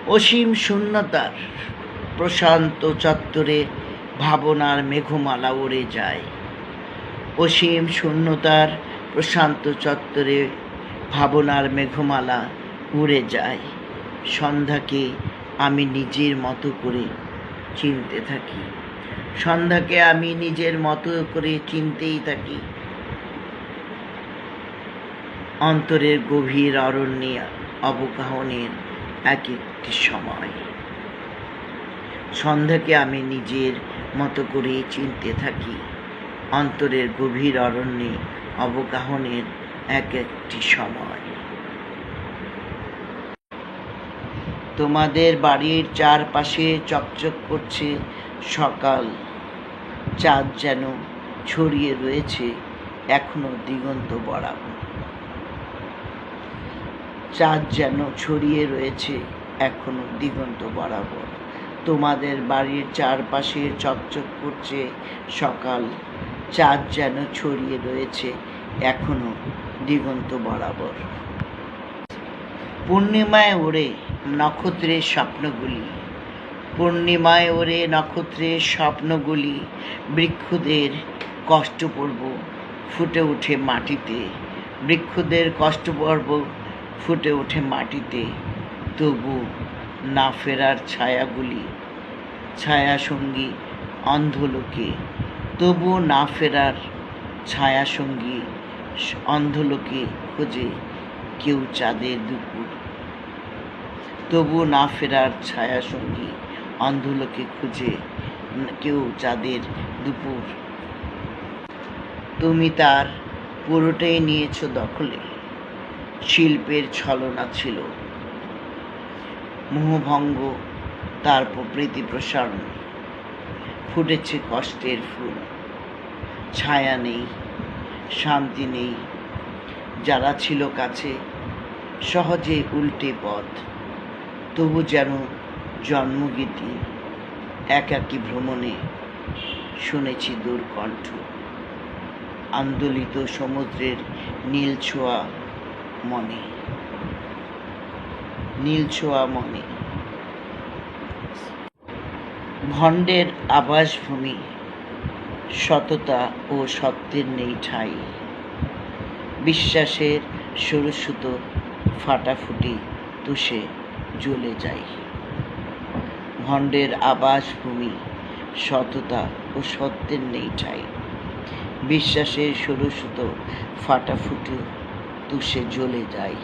অসীম শূন্যতার প্রশান্ত চত্বরে ভাবনার মেঘমালা উড়ে যায়। অসীম শূন্যতার প্রশান্ত চত্বরে ভাবনার মেঘমালা উড়ে যায়। সন্ধ্যাকে আমি নিজের মতো করে চিনতে থাকি। সন্ধ্যাকে আমি নিজের মতো করে চিনতেই থাকি। অন্তরের গভীর অরণ্যে অবগাহনের এক একটি সময়। সন্ধ্যাকে আমি নিজের মতো করে চিনতে থাকি। অন্তরের গভীর অরণ্যে অবগাহনের এক একটি সময়। তোমাদের বাড়ির চারপাশে চকচক করছে সকাল। চাঁদ যেন ছড়িয়ে রয়েছে এখনো দিগন্ত বরাবর। চাঁদ যেন ছড়িয়ে রয়েছে এখনো দিগন্ত বরাবর। তোমাদের বাড়ির চারপাশে চকচক করছে সকাল। চাঁদ যেন ছড়িয়ে রয়েছে এখনো দিগন্ত বরাবর। পূর্ণিমায় ওড়ে নক্ষত্রের স্বপ্নগুলি। পূর্ণিমায় ওড়ে নক্ষত্রের স্বপ্নগুলি। বৃক্ষদের কষ্টপর্ব ফুটে ওঠে মাটিতে। বৃক্ষদের কষ্টপর্ব ফুটে ওঠে মাটিতে। তবু না ফেরার ছায়াগুলি ছায়াসঙ্গী অন্ধলোকে। তবু না ফেরার ছায়াসঙ্গী অন্ধলোকে খোঁজে কেউ চাঁদের দুপুর। তবু না ফেরার ছায়াসঙ্গী অন্ধলোকে খুঁজে কেউ চাঁদের দুপুর। তুমি তার পুরোটাই নিয়েছ দখলে। শিল্পের ছলনা ছিল মোহভঙ্গ, তার প্রীতি প্রসারণ। ফুটেছে কষ্টের ফুল। ছায়া নেই, শান্তি নেই। যারা ছিল কাছে সহজে উল্টে পথ। তবু যেন জন্মগীতি একাকী ভ্রমণে শুনেছি দূর কণ্ঠ। আন্দোলিত সমুদ্রের নীল ছোঁয়া মনে। নীল ছোঁয়া মনে। ভণ্ডের আবাসভূমি। সততা ও সত্যের নেই ঠাঁই। বিশ্বাসের সরু সুতো ফাটাফুটি তুষে জ্বলে যায়। ভণ্ডের আবাসভূমি। সততা ও সত্যের নেই ঠাঁই। বিশ্বাসের সরু সুতো ফাটাফুটি তুষে জ্বলে যায়।